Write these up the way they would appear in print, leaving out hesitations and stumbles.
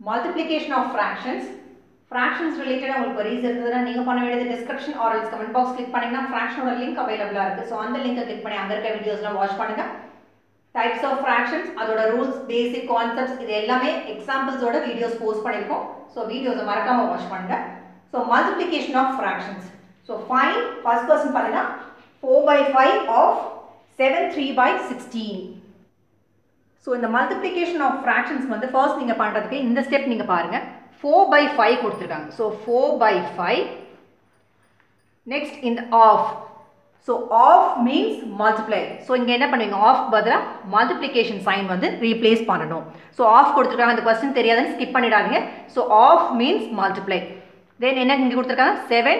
multiplication of fractions. Fractions related உங்களுக்கு queries இருக்குதுன்னா நீங்க பண்ண வேண்டியது description or else comment box click பண்ணீங்கன்னா fraction ஓட link available இருக்கு. So அந்த லிங்கை click பண்ணி அங்க இருக்க வீடியோஸ்லாம் வாட்ச் பண்ணுங்க. Types of fractions, அதோட rules, basic concepts இது எல்லாமே examples ஓட வீடியோஸ் போஸ்ட் பண்ணிருக்கோம். So வீடியோஸை மறக்காம வாட்ச் பண்ணுங்க. So multiplication of fractions. So find first question பாத்தீங்கன்னா 4/5 of 7 3/16. So இந்த multiplication of fractions வந்து first நீங்க பண்றதுக்கு இந்த ஸ்டெப் நீங்க பாருங்க. 4/5 கொடுத்திருக்காங்க. So 4/5. Next in the off. So off means multiply. So இங்க என்ன பண்ணுவீங்க? Off பதிலா multiplication sign வந்து replace பண்ணணும். So off கொடுத்திருக்காங்க. இந்த question தெரியாதுன்னு skip பண்ணிடாதீங்க. So off means multiply. Then என்ன இங்க கொடுத்திருக்காங்க? 7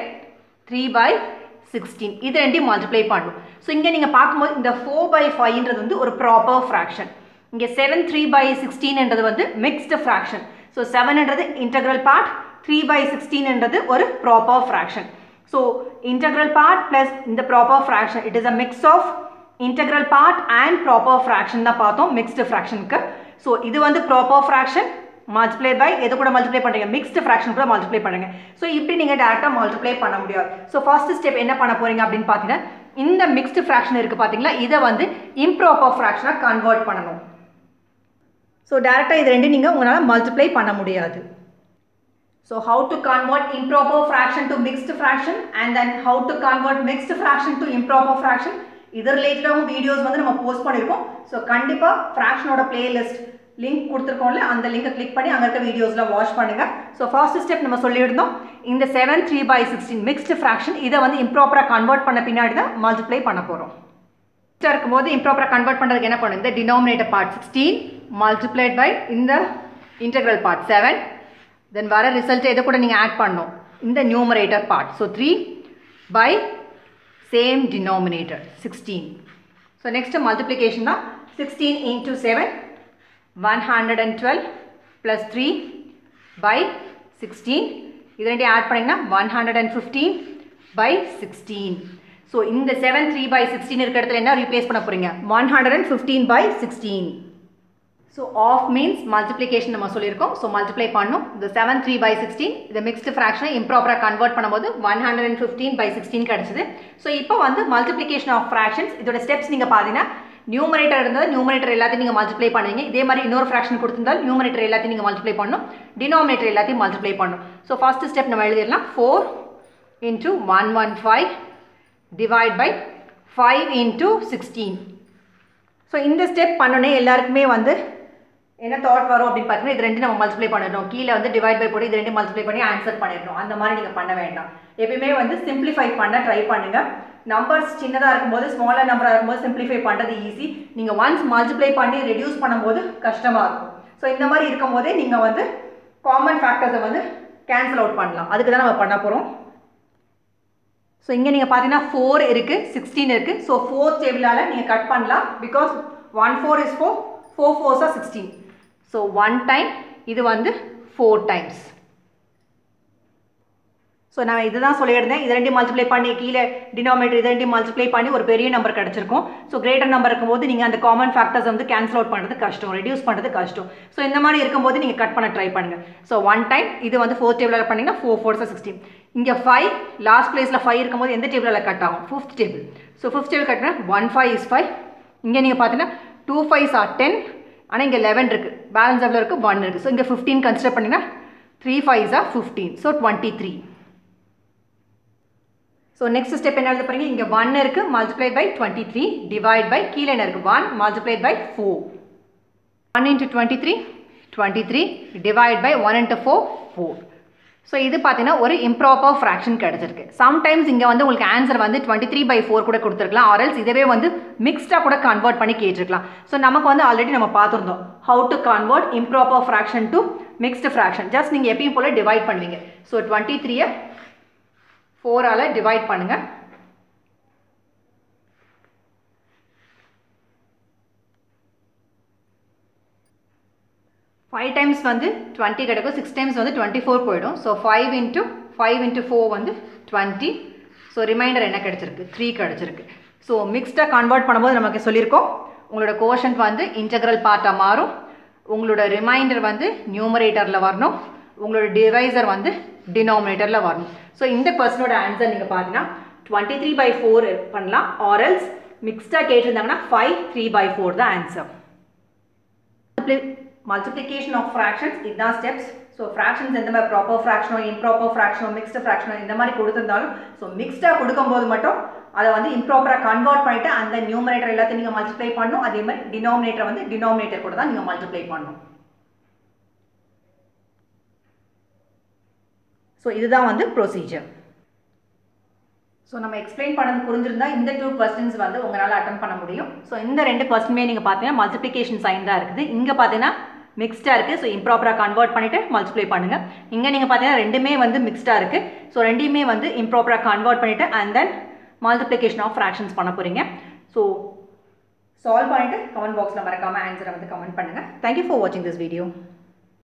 3/16. இது ரெண்டையும் multiply பண்ணணும். So இங்க நீங்க பார்க்கும்போது இந்த 4/5 ன்றது வந்து ஒரு proper fraction. இங்க 7 3/16 என்றது வந்து mixed fraction. So 7 என்றது integral part, 3/16 என்றது ஒரு proper fraction. So integral part plus the proper fraction, it is a mix of integral part and proper fraction தான் பார்த்தோம் mixed fraction க்கு. So இது வந்து proper fraction multiply by எது கூட multiply பண்றீங்க? mixed fraction கூட multiply பண்ணுங்க. So இப்படி நீங்க டைரக்டா multiply பண்ண முடியாது. So first step என்ன பண்ண போறீங்க அப்படினு பாத்தீங்கன்னா இந்த mixed fraction இருக்கு பாத்தீங்களா இத வந்து improper fraction ஆ கன்வர்ட் பண்ணனும். So டைரக்டா இது ரெண்டு நீங்க உங்களால multiply பண்ண முடியாது. So how to convert improper fraction to mixed fraction and then how to convert mixed fraction to improper fraction இது ரிலேட்டடான வீடியோஸ் வந்து நம்ம போஸ்ட் பண்ணிருக்கோம். So கண்டிப்பா fraction ஓட playlist லிங்க் கொடுத்திருக்கோம்ல அந்த லிங்கை கிளிக் பண்ணி அங்க இருக்க வீடியோஸ்ல வாட்ச் பண்ணுங்க. So first step நம்ம சொல்லியிருந்தோம் இந்த 7 3/16 mixed fraction இத வந்து improper கன்வர்ட் பண்ண பின்னாடி தான் மல்டிப்ளை பண்ண போறோம். இருக்கும்போது improper கன்வர்ட் பண்றதுக்கு என்ன பண்ணுங்க? இந்த denominator part 16 multiplied by இந்த integral part 7 then வர ரிசல்ட் எதை கூட நீங்க ஆட் பண்ணனும்? இந்த numerator part. So 3 by same denominator 16. So next multiplication தான் 16 into 7 112 plus 3 by 16 இது ரெண்டையும் ஆட் பண்ணீங்கன்னா 115 by 16. So இந்த 7 3/16 இருக்க இடத்துல என்ன ரீப்ளேஸ் பண்ண போறீங்க? 115 by 16. So off means multiplication நம்ம சொல்லியிருக்கோம். So multiply பண்ணனும். இந்த 7 3/16 இந்த mixed fraction improper கன்வர்ட் பண்ணும்போது 115 by 16 கிடைச்சது. So இப்போ வந்து multiplication of fractions இதோட ஸ்டெப்ஸ் நீங்க பாத்தீங்கன்னா numerator இருந்தா numerator எல்லாத்தையும் நீங்க multiply பண்ணுவீங்க. இதே மாதிரி இன்னொரு fraction கொடுத்திருந்தா numerator எல்லாத்தையும் நீங்க multiply பண்ணனும். denominator எல்லாத்தையும் multiply பண்ணனும். So first step நம்ம எழுதிரலாம் 4 into 115 divide by 5 into 16. So இந்த ஸ்டெப் பண்ணனே எல்லாருக்குமே வந்து என்ன தாட் வரும் அப்படி பார்த்தீங்கன்னா இது ரெண்டு நம்ம மல்டிப்ளை பண்ணணும். கீழ வந்து டிவைட் பை போட்டு இது ரெண்டு மல்டிப்ளை பண்ணி ஆன்சர் பண்ணிடணும். அந்த மாதிரி நீங்க பண்ண வேண்டாம். எப்பவுமே வந்து சிம்பிளிஃபை பண்ண ட்ரை பண்ணுங்க. நம்பர்ஸ் சின்னதா இருக்கும்போது ஸ்மாலர் நம்பரா இருக்கும்போது சிம்பிளிஃபை பண்றது ஈஸி. நீங்க ஒன்ஸ் மல்டிப்ளை பண்ணி ரெடியூஸ் பண்ணும்போது கஷ்டமா இருக்கும். ஸோ இந்த மாதிரி இருக்கும்போதே நீங்க வந்து காமன் ஃபேக்டர்ஸை வந்து கேன்சல் அவுட் பண்ணலாம். அதுக்கு தான் நம்ம பண்ண போறோம். ஸோ இங்க நீங்க பாத்தீங்கன்னா 4 இருக்கு 16 இருக்கு. ஸோ 4th டேபிளால நீங்க கட் பண்ணலாம். Because 1 4 is 4 4 4s are 16. So 1 time இது வந்து 4 times. So நான் இதுதான் சொல்லியிருந்தேன். இது ரெண்டையும் மல்டிப்ளை பண்ணி கீழே டினாமினேட்டர் இது ரெண்டையும் மல்டிப்ளை பண்ணி ஒரு பெரிய நம்பர் கிடைச்சிருக்கும். ஸோ கிரேட்டர் நம்பர் இருக்கும்போது நீங்கள் அந்த காமன் ஃபேக்டர்ஸ் வந்து கேன்சல் அவுட் பண்ணுறது கஷ்டம், ரெடியூஸ் பண்ணுறது கஷ்டம். ஸோ இந்த மாதிரி இருக்கும்போது நீங்கள் கட் பண்ண ட்ரை பண்ணுங்க. ஸோ 1 time இது வந்து 4th டேபிளில் பண்ணிங்கன்னா 4 4s are 16. இங்கே 5 லாஸ்ட் பிளேஸில் 5 இருக்கும்போது எந்த டேபிளில் கட் ஆகும்? 5th table. So 5th table கட்டினா 1 5 is 5. இங்கே நீங்கள் பார்த்தீங்கன்னா 2 5s are 10. ஆனால் இங்கே 11 இருக்கு, பேலன்ஸ் எவ்வளோ இருக்கு? 1 இருக்கு. ஸோ இங்கே 15 கன்சிடர் பண்ணிங்கன்னா 3 5s are 15. So 23. So next step என்ன எழுத போறீங்க? இங்கே 1 இருக்கு மல்டிப்ளை பை 23 டிவைட் பை கீழே என்ன இருக்கு? 1 multiply by 4. 1 into 23 23 divide by 1 into 4 4. So இது பார்த்தீங்கன்னா ஒரு இம்ப்ராப்பர் ஃப்ராக்ஷன் கிடைச்சிருக்கு. சம்டைம்ஸ் இங்கே வந்து உங்களுக்கு ஆன்சர் வந்து 23/4 கூட கொடுத்துருக்கலாம். ஆர்எல்ஸ் இதவே வந்து மிக்ஸ்டாக கூட கன்வெர்ட் பண்ணி கேட்டிருக்கலாம். ஸோ நமக்கு வந்து ஆல்ரெடி நம்ம பார்த்துருந்தோம் how to convert improper fraction to mixed fraction. Just நீங்கள் எப்பயும் போல டிவைட் பண்ணுவீங்க. ஸோ 23 4ஆல் டிவைட் பண்ணுங்க. ஃபைவ் டைம்ஸ் வந்து 20 கிடைக்கும், 6 டைம்ஸ் வந்து 24 போயிடும். ஸோ 5 into 4 வந்து 20. ஸோ ரிமைண்டர் என்ன கிடைச்சிருக்கு? 3 கிடைச்சிருக்கு. ஸோ மிக்ஸ்டாக கன்வெர்ட் பண்ணும்போது நமக்கு சொல்லியிருக்கோம் உங்களோட கோஷன்ட் வந்து இன்டெக்ரல் பார்ட்டாக மாறும். உங்களோட ரிமைண்டர் வந்து நியூமரேட்டரில் வரணும், உங்களோட டிவைசர் வந்து டினாமினேட்டரில் வரணும். ஸோ இந்த கொஸ்டினோட ஆன்சர் நீங்கள் பார்த்தீங்கன்னா 23/4 பண்ணலாம், ஆர்எல்ஸ் மிக்ஸ்டாக கேட்டிருந்தாங்கன்னா 5 3/4 தான் ஆன்சர். மல்டிப்ளிகேஷன் ஆஃப் ஃப்ராக்ஷன்ஸ் இதுதான் ஸ்டெப்ஸ். ஸோ ஃப்ராக்ஷன்ஸ் எந்த மாதிரி ப்ராப்பர் ஃப்ராக்ஷனோ இம்ப்ராப்பர் ஃப்ராக்ஷனோ மிக்ஸ்டு ஃப்ராக்ஷனோ இந்த மாதிரி கொடுத்துருந்தாலும் ஸோ மிக்ஸ்டாக கொடுக்கும்போது மட்டும் அதை வந்து இம்ப்ராப்பராக கன்வெர்ட் பண்ணிவிட்டு அந்த நியூமரேட்டர் எல்லாத்தையும் நீங்கள் மல்டிப்ளை பண்ணணும். அதே மாதிரி டினாமினேட்டர் வந்து டினாமினேட்டர் கூட தான் நீங்கள் மல்டிப்ளை பண்ணணும். ஸோ இதுதான் வந்து ப்ரொசீஜர். ஸோ நம்ம எக்ஸ்பிளைன் பண்ணது புரிஞ்சிருந்தா இந்த 2 கொஸ்டின்ஸ் வந்து உங்களால் அட்டன் பண்ண முடியும். ஸோ இந்த 2 கொஸ்டினுமே நீங்கள் பார்த்தீங்கன்னா மல்டிப்ளிகேஷன் சைன் தான் இருக்குது. இங்கே பார்த்தீங்கன்னா மிக்ஸ்டாக இருக்குது. ஸோ இம்ப்ராப்பராக கன்வெர்ட் பண்ணிவிட்டு மல்டிப்ளை பண்ணுங்கள். இங்கே நீங்கள் பார்த்தீங்கன்னா ரெண்டுமே வந்து மிக்ஸ்டாக இருக்குது. ஸோ ரெண்டையுமே வந்து இம்ப்ராப்பராக கன்வெர்ட் பண்ணிவிட்டு and then multiplication of fractions பண்ண போகிறீங்க. ஸோ சால்வ் பண்ணிவிட்டு கமெண்ட் பாக்ஸில் மறக்காமல் ஆன்சரை வந்து கமெண்ட் பண்ணுங்கள். தேங்க்யூ ஃபார் வாட்சிங் திஸ் வீடியோ.